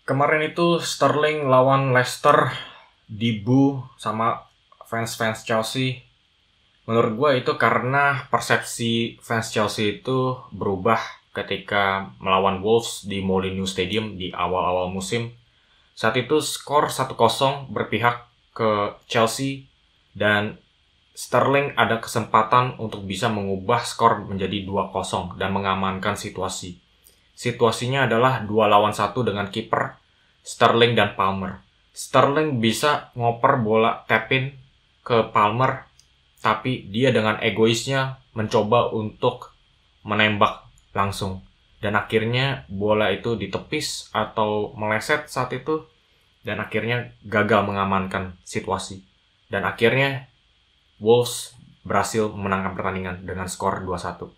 Kemarin itu Sterling lawan Leicester dibu sama fans-fans Chelsea. Menurut gue itu karena persepsi fans Chelsea itu berubah ketika melawan Wolves di Molineux Stadium di awal-awal musim. Saat itu skor 1-0 berpihak ke Chelsea dan Sterling ada kesempatan untuk bisa mengubah skor menjadi 2-0 dan mengamankan situasi. Situasinya adalah 2 lawan 1 dengan kiper Sterling dan Palmer. Sterling bisa ngoper bola tap-in ke Palmer, tapi dia dengan egoisnya mencoba untuk menembak langsung. Dan akhirnya bola itu ditepis atau meleset saat itu, dan akhirnya gagal mengamankan situasi. Dan akhirnya Wolves berhasil memenangkan pertandingan dengan skor 2-1.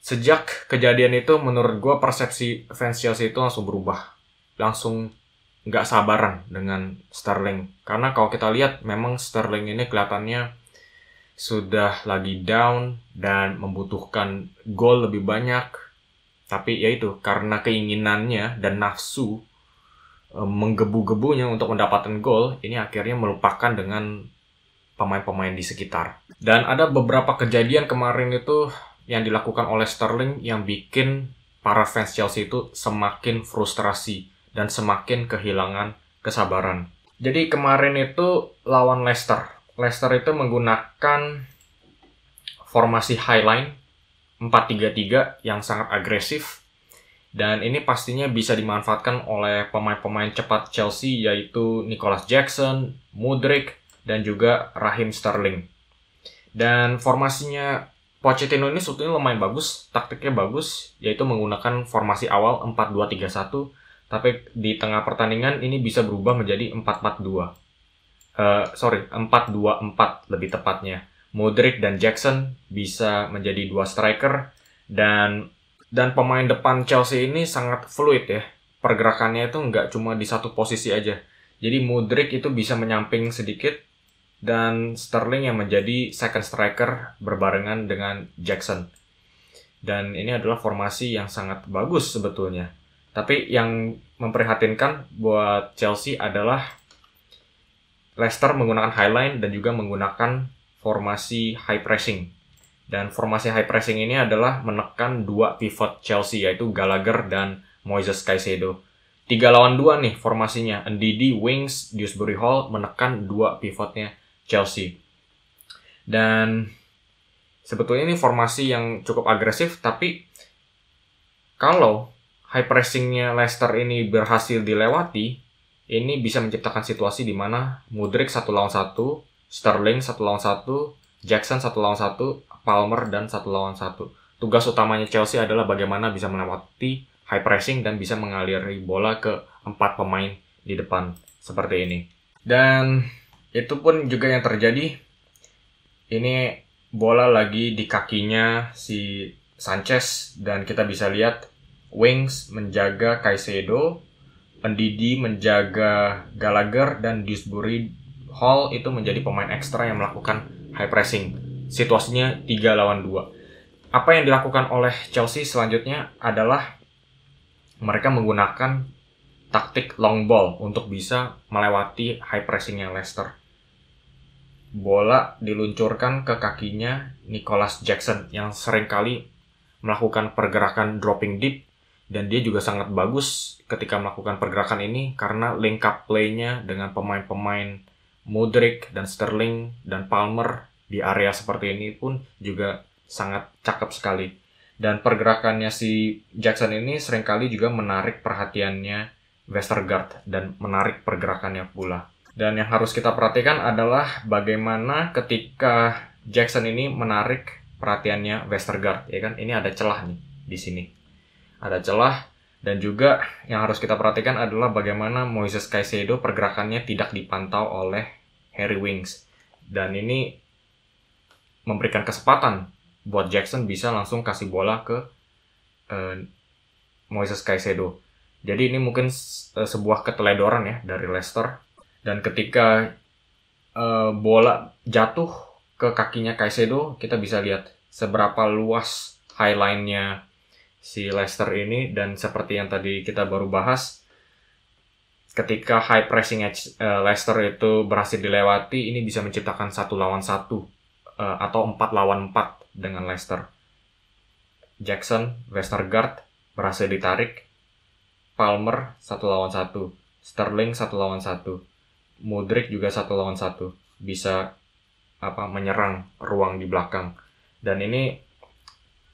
Sejak kejadian itu, menurut gue persepsi fans Chelsea itu langsung berubah. Langsung nggak sabaran dengan Sterling. Karena kalau kita lihat, memang Sterling ini kelihatannya sudah lagi down dan membutuhkan gol lebih banyak. Tapi ya itu, karena keinginannya dan nafsu menggebu-gebunya untuk mendapatkan gol, ini akhirnya melupakan dengan pemain-pemain di sekitar. Dan ada beberapa kejadian kemarin itu yang dilakukan oleh Sterling yang bikin para fans Chelsea itu semakin frustrasi dan semakin kehilangan kesabaran. Jadi kemarin itu lawan Leicester. Leicester itu menggunakan formasi highline 4-3-3 yang sangat agresif. Dan ini pastinya bisa dimanfaatkan oleh pemain-pemain cepat Chelsea yaitu Nicolas Jackson, Mudryk, dan juga Raheem Sterling. Dan formasinya Pochettino ini sebetulnya lumayan bagus, taktiknya bagus, yaitu menggunakan formasi awal 4-2-3-1, tapi di tengah pertandingan ini bisa berubah menjadi 4-4-2. 4-2-4 lebih tepatnya. Mudryk dan Jackson bisa menjadi dua striker, dan pemain depan Chelsea ini sangat fluid ya. Pergerakannya itu nggak cuma di satu posisi aja. Jadi Mudryk itu bisa menyamping sedikit, dan Sterling yang menjadi second striker berbarengan dengan Jackson. Dan ini adalah formasi yang sangat bagus sebetulnya. Tapi yang memprihatinkan buat Chelsea adalah Leicester menggunakan highline dan juga menggunakan formasi high pressing. Dan formasi high pressing ini adalah menekan dua pivot Chelsea, yaitu Gallagher dan Moises Caicedo. 3 lawan 2 nih formasinya. Ndidi, Wings, Dewsbury Hall menekan dua pivotnya Chelsea. Dan sebetulnya ini formasi yang cukup agresif, tapi kalau high pressingnya Leicester ini berhasil dilewati, ini bisa menciptakan situasi di mana Mudryk 1 lawan 1, Sterling 1 lawan 1, Jackson 1 lawan 1, Palmer dan 1 lawan 1. Tugas utamanya Chelsea adalah bagaimana bisa melewati high pressing dan bisa mengaliri bola ke 4 pemain di depan seperti ini. Dan itu pun juga yang terjadi. Ini bola lagi di kakinya si Sanchez dan kita bisa lihat Wings menjaga Caicedo, Ndidi menjaga Gallagher, dan Dewsbury Hall itu menjadi pemain ekstra yang melakukan high pressing. Situasinya 3 lawan 2. Apa yang dilakukan oleh Chelsea selanjutnya adalah mereka menggunakan taktik long ball untuk bisa melewati high pressingnya Leicester. Bola diluncurkan ke kakinya Nicolas Jackson yang seringkali melakukan pergerakan dropping deep, dan dia juga sangat bagus ketika melakukan pergerakan ini karena link up play-nya dengan pemain-pemain Mudryk dan Sterling dan Palmer di area seperti ini pun juga sangat cakep sekali. Dan pergerakannya si Jackson ini seringkali juga menarik perhatiannya Vestergaard dan menarik pergerakannya pula. Dan yang harus kita perhatikan adalah bagaimana ketika Jackson ini menarik perhatiannya Vestergaard, ya kan? Ini ada celah nih di sini. Ada celah, dan juga yang harus kita perhatikan adalah bagaimana Moises Caicedo pergerakannya tidak dipantau oleh Harry Winks. Dan ini memberikan kesempatan buat Jackson bisa langsung kasih bola ke Moises Caicedo. Jadi ini mungkin sebuah keteledoran ya dari Leicester. Dan ketika bola jatuh ke kakinya Caicedo, kita bisa lihat seberapa luas highline-nya si Leicester ini. Dan seperti yang tadi kita baru bahas, ketika high pressing Leicester itu berhasil dilewati, ini bisa menciptakan 1-1 atau 4-4 dengan Leicester. Jackson, Westergaard berhasil ditarik, Palmer 1-1, Sterling 1-1, Mudryk juga 1-1, bisa menyerang ruang di belakang. Dan ini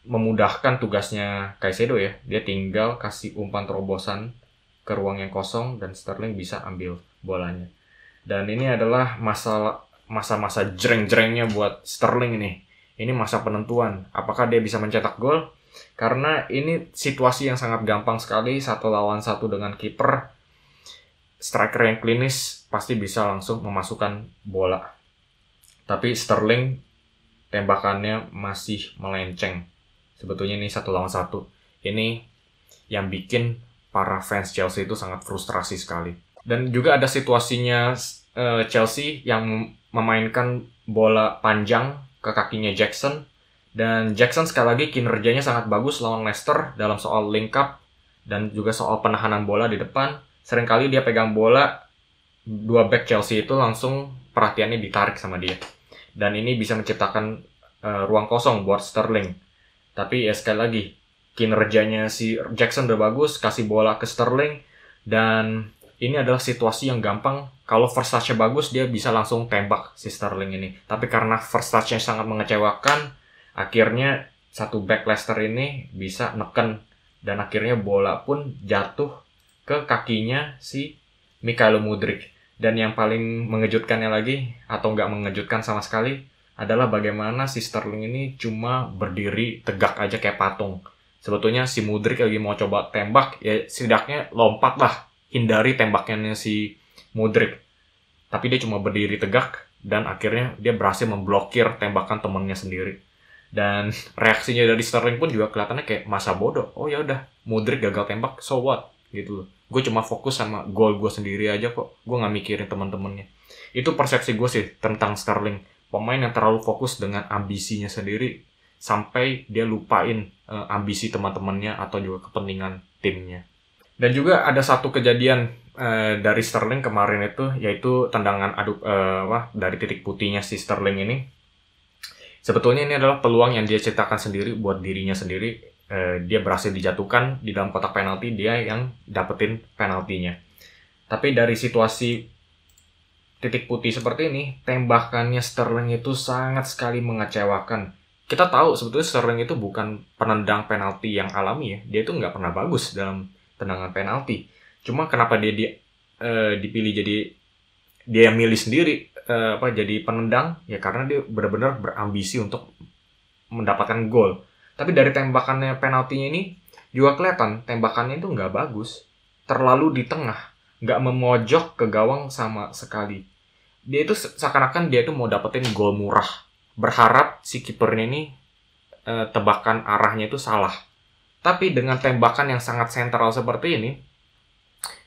memudahkan tugasnya Caicedo ya. Dia tinggal kasih umpan terobosan ke ruang yang kosong dan Sterling bisa ambil bolanya. Dan ini adalah masa-masa jreng-jrengnya buat Sterling ini. Ini masa penentuan. Apakah dia bisa mencetak gol? Karena ini situasi yang sangat gampang sekali, 1-1 dengan kiper. Striker yang klinis pasti bisa langsung memasukkan bola. Tapi Sterling tembakannya masih melenceng. Sebetulnya ini 1-1. Ini yang bikin para fans Chelsea itu sangat frustrasi sekali. Dan juga ada situasinya Chelsea yang memainkan bola panjang ke kakinya Jackson. Dan Jackson sekali lagi kinerjanya sangat bagus lawan Leicester dalam soal link up dan juga soal penahanan bola di depan. Seringkali dia pegang bola, dua back Chelsea itu langsung perhatiannya ditarik sama dia. Dan ini bisa menciptakan ruang kosong buat Sterling. Tapi ya sekali lagi, kinerjanya si Jackson udah bagus, kasih bola ke Sterling. Dan ini adalah situasi yang gampang. Kalau first touch-nya bagus, dia bisa langsung tembak si Sterling ini. Tapi karena first touch-nya sangat mengecewakan, akhirnya satu back Leicester ini bisa neken. Dan akhirnya bola pun jatuh ke kakinya si Mykhailo Mudryk. Dan yang paling mengejutkannya lagi, atau nggak mengejutkan sama sekali, adalah bagaimana si Sterling ini cuma berdiri tegak aja kayak patung. Sebetulnya si Mudryk lagi mau coba tembak, ya setidaknya lompat lah, hindari tembakannya si Mudryk. Tapi dia cuma berdiri tegak, dan akhirnya dia berhasil memblokir tembakan temannya sendiri. Dan reaksinya dari Sterling pun juga kelihatannya kayak masa bodoh. Oh ya udah, Mudryk gagal tembak, so what? Gitu loh. Gue cuma fokus sama gol gue sendiri aja kok. Gue nggak mikirin teman-temannya. Itu persepsi gue sih tentang Sterling. Pemain yang terlalu fokus dengan ambisinya sendiri sampai dia lupain ambisi teman-temannya atau juga kepentingan timnya. Dan juga ada satu kejadian dari Sterling kemarin itu, yaitu tendangan dari titik putihnya si Sterling ini. Sebetulnya ini adalah peluang yang dia ciptakan sendiri buat dirinya sendiri. Dia berhasil dijatuhkan di dalam kotak penalti, dia yang dapetin penaltinya. Tapi dari situasi titik putih seperti ini, tembakannya Sterling itu sangat sekali mengecewakan. Kita tahu sebetulnya Sterling itu bukan penendang penalti yang alami ya. Dia itu nggak pernah bagus dalam tendangan penalti. Cuma kenapa dia dipilih jadi dia milih sendiri jadi penendang ya karena dia benar-benar berambisi untuk mendapatkan gol. Tapi dari tembakannya penaltinya ini juga kelihatan tembakannya itu nggak bagus, terlalu di tengah, nggak memojok ke gawang sama sekali. Dia itu seakan-akan dia itu mau dapetin gol murah, berharap si kipernya ini tebakan arahnya itu salah. Tapi dengan tembakan yang sangat sentral seperti ini,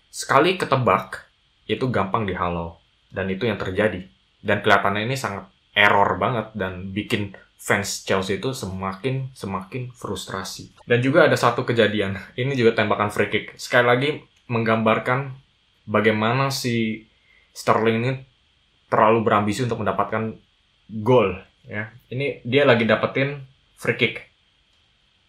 sekali ketebak itu gampang dihalau. Dan itu yang terjadi. Dan kelihatannya ini sangat error banget dan bikin fans Chelsea itu semakin frustrasi. Dan juga ada satu kejadian, ini juga tembakan free kick. Sekali lagi menggambarkan bagaimana si Sterling ini terlalu berambisi untuk mendapatkan gol. Ya, ini dia lagi dapetin free kick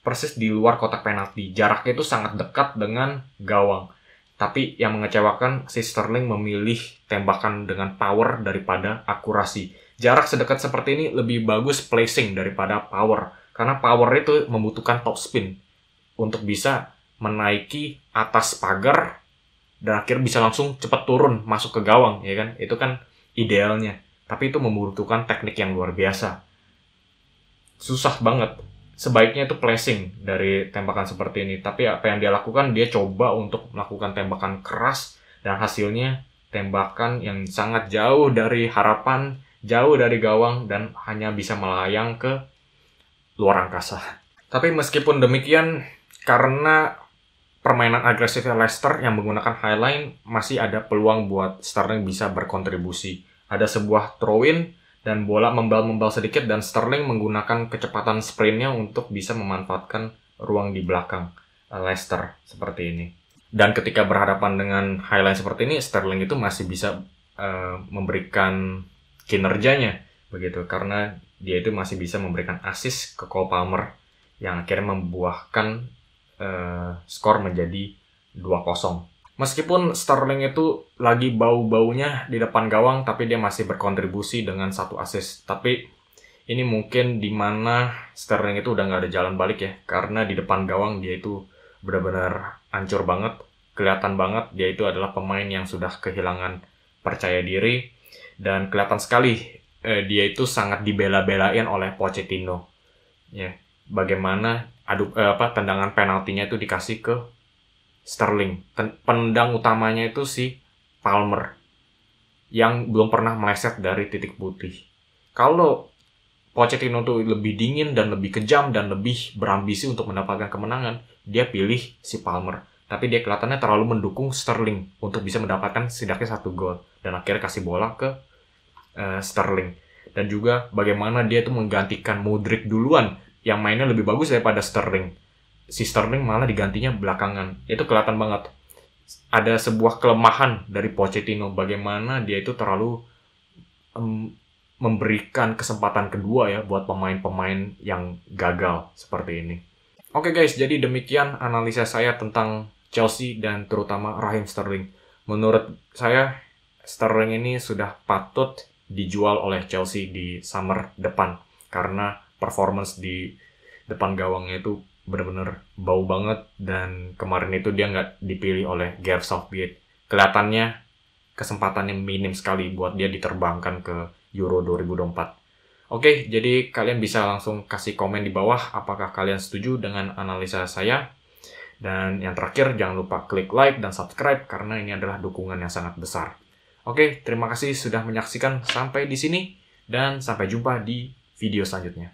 persis di luar kotak penalti. Jaraknya itu sangat dekat dengan gawang. Tapi yang mengecewakan, si Sterling memilih tembakan dengan power daripada akurasi. Jarak sedekat seperti ini lebih bagus placing daripada power. Karena power itu membutuhkan top spin untuk bisa menaiki atas pagar dan akhirnya bisa langsung cepat turun masuk ke gawang, ya kan? Itu kan idealnya. Tapi itu membutuhkan teknik yang luar biasa. Susah banget. Sebaiknya itu placing dari tembakan seperti ini. Tapi apa yang dia lakukan, dia coba untuk melakukan tembakan keras. Dan hasilnya tembakan yang sangat jauh dari harapan, jauh dari gawang, dan hanya bisa melayang ke luar angkasa. Tapi meskipun demikian, karena permainan agresifnya Leicester yang menggunakan highline, masih ada peluang buat Sterling bisa berkontribusi. Ada sebuah throw-in, dan bola membal-membal sedikit dan Sterling menggunakan kecepatan sprintnya untuk bisa memanfaatkan ruang di belakang Leicester seperti ini. Dan ketika berhadapan dengan highline seperti ini, Sterling itu masih bisa memberikan kinerjanya begitu, karena dia itu masih bisa memberikan assist ke Cole Palmer yang akhirnya membuahkan skor menjadi 2-0. Meskipun Sterling itu lagi bau-baunya di depan gawang, tapi dia masih berkontribusi dengan 1 assist. Tapi ini mungkin dimana Sterling itu udah nggak ada jalan balik ya, karena di depan gawang dia itu benar-benar hancur banget. Kelihatan banget dia itu adalah pemain yang sudah kehilangan percaya diri, dan kelihatan sekali dia itu sangat dibela-belain oleh Pochettino. Ya, bagaimana tendangan penaltinya itu dikasih ke Sterling. Penendang utamanya itu si Palmer yang belum pernah meleset dari titik putih. Kalau Pochettino tuh lebih dingin dan lebih kejam dan lebih berambisi untuk mendapatkan kemenangan, dia pilih si Palmer. Tapi dia kelihatannya terlalu mendukung Sterling untuk bisa mendapatkan setidaknya 1 gol. Dan akhirnya kasih bola ke Sterling. Dan juga bagaimana dia tuh menggantikan Modric duluan yang mainnya lebih bagus daripada Sterling. Si Sterling malah digantinya belakangan. Itu kelihatan banget. Ada sebuah kelemahan dari Pochettino. Bagaimana dia itu terlalu memberikan kesempatan kedua ya buat pemain-pemain yang gagal seperti ini. Oke guys, jadi demikian analisa saya tentang Chelsea dan terutama Raheem Sterling. Menurut saya, Sterling ini sudah patut dijual oleh Chelsea di summer depan. Karena performance di depan gawangnya itu benar-benar bau banget. Dan kemarin itu dia nggak dipilih oleh Gareth Southgate. Kelihatannya kesempatannya minim sekali buat dia diterbangkan ke Euro 2024. Oke, jadi kalian bisa langsung kasih komen di bawah apakah kalian setuju dengan analisa saya. Dan yang terakhir, jangan lupa klik like dan subscribe karena ini adalah dukungan yang sangat besar. Oke, terima kasih sudah menyaksikan sampai di sini dan sampai jumpa di video selanjutnya.